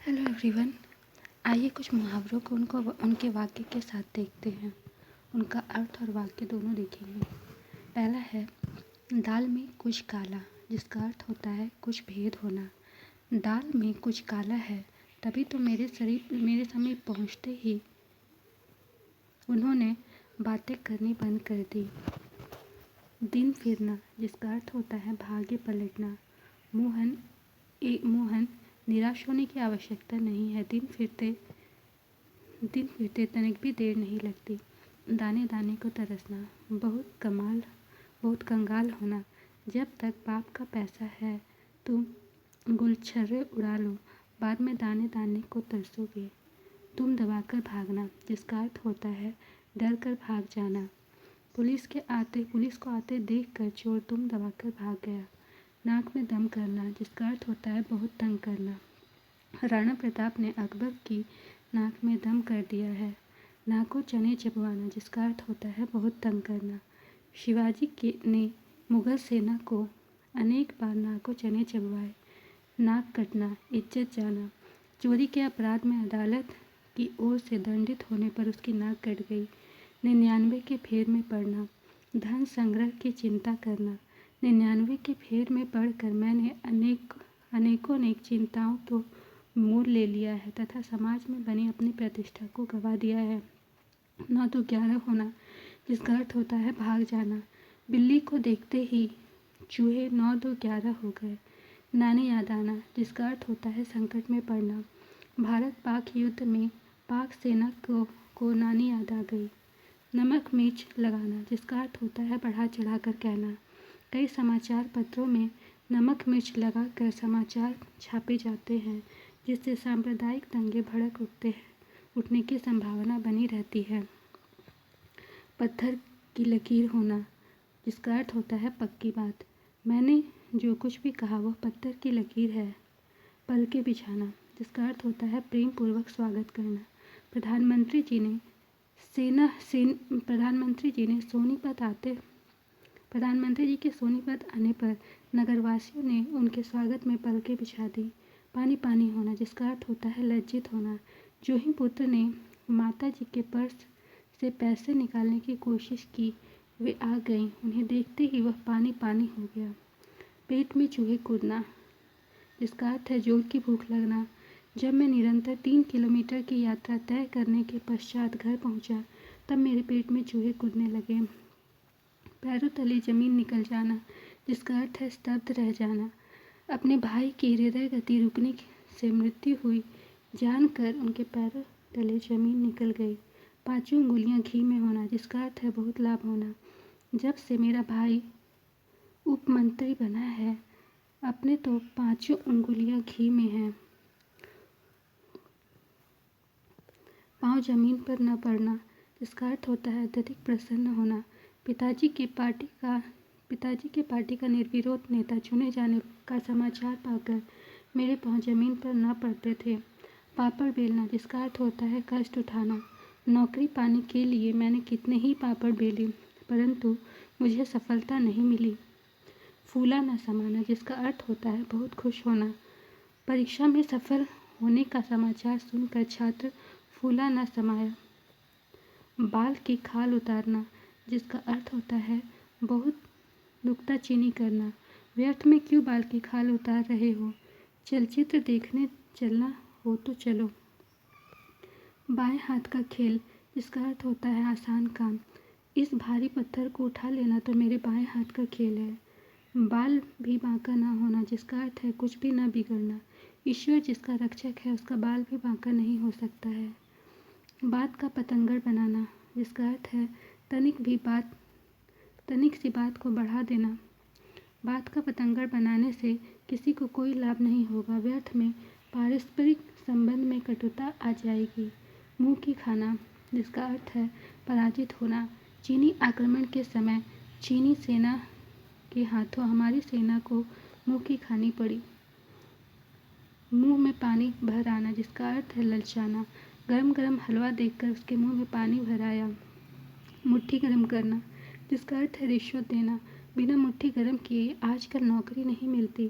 Hello everyone. आइए कुछ मुहावरों को उनके वाक्य के साथ देखते हैं। उनका अर्थ और वाक्य दोनों देखेंगे। पहला है, दाल में कुछ काला, जिसका अर्थ होता है कुछ भेद होना। दाल में कुछ काला है, तभी तो मेरे समीप पहुंचते ही उन्होंने बातें करनी बंद कर दी। दिन फिरना, जिसका अर्थ होता है भाग्य पलटना। मोहन निराश होने की आवश्यकता नहीं है। दिन फिरते तनिक भी देर नहीं लगती। दाने दाने को तरसना, बहुत कंगाल होना। जब तक बाप का पैसा है तुम गुलछर्रे उड़ा लो, बाद में दाने दाने को तरसोगे। तुम दबाकर भागना, जिसका अर्थ होता है डर कर भाग जाना। पुलिस को आते देख कर चोर तुम दबाकर भाग गया। नाक में दम करना, जिसका अर्थ होता है बहुत तंग करना। राणा प्रताप ने अकबर की नाक में दम कर दिया है। नाको चने चबवाना, जिसका अर्थ होता है बहुत तंग करना। ने मुगल सेना को अनेक बार नाको चने चबवाए। नाक कटना, इज्जत जाना। चोरी के अपराध में अदालत की ओर से दंडित होने पर उसकी नाक कट गई। 99 के फेर में पड़ना, धन संग्रह की चिंता करना। 99 के फेर में पढ़कर मैंने अनेकों चिंताओं तो मोल ले लिया है तथा समाज में बनी अपनी प्रतिष्ठा को गवा दिया है। 9 तो 11 होना, जिसका अर्थ होता है भाग जाना। बिल्ली को देखते ही चूहे 9 तो 11 हो गए। नानी याद आना, जिसका अर्थ होता है संकट में पड़ना। भारत पाक युद्ध में पाक सेना को नानी याद आ गई। नमक मिर्च लगाना, जिसका अर्थ होता है बढ़ा चढ़ा कर कहना। कई समाचार पत्रों में नमक मिर्च लगाकर समाचार छापे जाते हैं, जिससे सांप्रदायिक दंगे भड़क उठने की संभावना बनी रहती है। पत्थर की लकीर होना, जिसका अर्थ होता है पक्की बात। मैंने जो कुछ भी कहा वह पत्थर की लकीर है। पलके बिछाना, जिसका अर्थ होता है प्रेम पूर्वक स्वागत करना। प्रधानमंत्री जी के सोनीपत आने पर नगरवासियों ने उनके स्वागत में पलके बिछा दी। पानी पानी होना, जिसका अर्थ होता है लज्जित होना। जो ही पुत्र ने माता जी के पर्स से पैसे निकालने की कोशिश की, वे आ गईं। उन्हें देखते ही वह पानी पानी हो गया। पेट में चूहे कूदना, जिसका अर्थ है जोर की भूख लगना। जब मैं निरंतर 3 किलोमीटर की यात्रा तय करने के पश्चात घर पहुंचा, तब मेरे पेट में चूहे कूदने लगे। पैरों तले जमीन निकल जाना, जिसका अर्थ है स्तब्ध रह जाना। अपने भाई की हृदय गति रुकने से मृत्यु हुई जानकर उनके पैरों तले जमीन निकल गई। 5 उंगलियां घी में होना, जिसका अर्थ है बहुत लाभ होना। जब से मेरा भाई उपमंत्री बना है, अपने तो 5 उंगलियां घी में हैं। पाँव जमीन पर न पड़ना, जिसका अर्थ होता है अत्यधिक प्रसन्न होना। पिताजी के पार्टी का निर्विरोध नेता चुने जाने का समाचार पाकर मेरे पाँव जमीन पर न पड़ते थे। पापड़ बेलना, जिसका अर्थ होता है कष्ट उठाना। नौकरी पाने के लिए मैंने कितने ही पापड़ बेले, परंतु मुझे सफलता नहीं मिली। फूला न समाना, जिसका अर्थ होता है बहुत खुश होना। परीक्षा में सफल होने का समाचार सुनकर छात्र फूला न समाया। बाल की खाल उतारना, जिसका अर्थ होता है बहुत नुक्ताचीनी करना। व्यर्थ में क्यों बाल की खाल उतार रहे हो? चलचित्र देखने चलना हो तो चलो। बाएं हाथ का खेल, जिसका अर्थ होता है आसान काम। इस भारी पत्थर को उठा लेना तो मेरे बाएं हाथ का खेल है। बाल भी बांका ना होना, जिसका अर्थ है कुछ भी न बिगड़ना। ईश्वर जिसका रक्षक है उसका बाल भी बांका नहीं हो सकता है। बात का पतंगड़ बनाना, जिसका अर्थ है तनिक सी बात को बढ़ा देना। बात का पतंगड़ बनाने से किसी को कोई लाभ नहीं होगा, व्यर्थ में पारस्परिक संबंध में कटुता आ जाएगी। मुंह की खाना, जिसका अर्थ है पराजित होना। चीनी आक्रमण के समय चीनी सेना के हाथों हमारी सेना को मुंह की खानी पड़ी। मुंह में पानी भर आना, जिसका अर्थ है ललचाना। गरम गरम हलवा देखकर उसके मुंह में पानी भर आया। मुट्ठी गरम करना, जिसका अर्थ है रिश्वत देना। बिना मुट्ठी गरम किए आजकल नौकरी नहीं मिलती।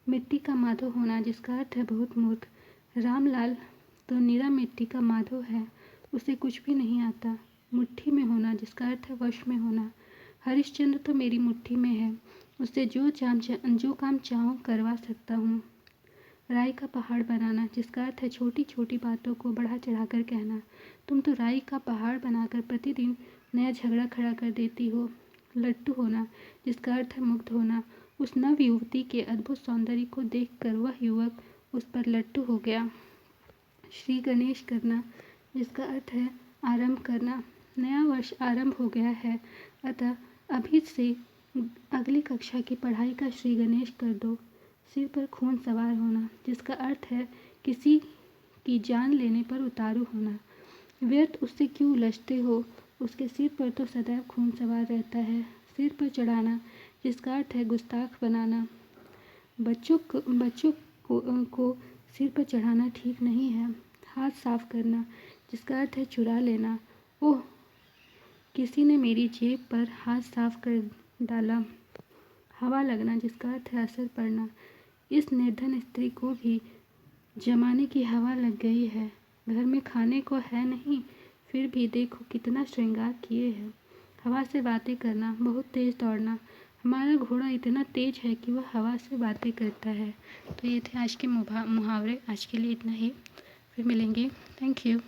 मिट्टी का माधो होना, जिसका अर्थ है बहुत मूर्ख। रामलाल तो निरा मिट्टी का माधव है, उसे कुछ भी नहीं आता। मुट्ठी में होना जिसका अर्थ है वश में होना। हरिश्चंद्र तो मेरी मुट्ठी में है, उससे जो काम चाहूँ करवा सकता हूँ। राई का पहाड़ बनाना जिसका अर्थ है छोटी छोटी बातों को बढ़ा चढ़ाकर कहना। तुम तो राई का पहाड़ बनाकर प्रतिदिन नया झगड़ा खड़ा कर देती हो। लट्टू होना जिसका अर्थ है मुग्ध होना। उस नव युवती के अद्भुत सौंदर्य को देखकर वह युवक उस पर लट्टू हो गया। श्री गणेश करना जिसका अर्थ है आरंभ करना। नया वर्ष आरंभ हो गया है, अतः अभी से अगली कक्षा की पढ़ाई का श्री गणेश कर दो। सिर पर खून सवार होना जिसका अर्थ है किसी की जान लेने पर उतारू होना। व्यर्थ उससे क्यों उलझते हो, उसके सिर पर तो सदैव खून सवार रहता है। सिर पर चढ़ाना जिसका अर्थ है गुस्ताख बनाना। बच्चों को सिर पर चढ़ाना ठीक नहीं है। हाथ साफ करना जिसका अर्थ है चुरा लेना। ओह, किसी ने मेरी जेब पर हाथ साफ कर डाला। हवा लगना जिसका अर्थ है असर पड़ना। इस निर्धन स्त्री को भी जमाने की हवा लग गई है। घर में खाने को है नहीं, फिर भी देखो कितना श्रृंगार किए हैं। हवा से बातें करना, बहुत तेज दौड़ना। हमारा घोड़ा इतना तेज है कि वह हवा से बातें करता है। तो ये थे आज के मुहावरे। आज के लिए इतना ही, फिर मिलेंगे। Thank you.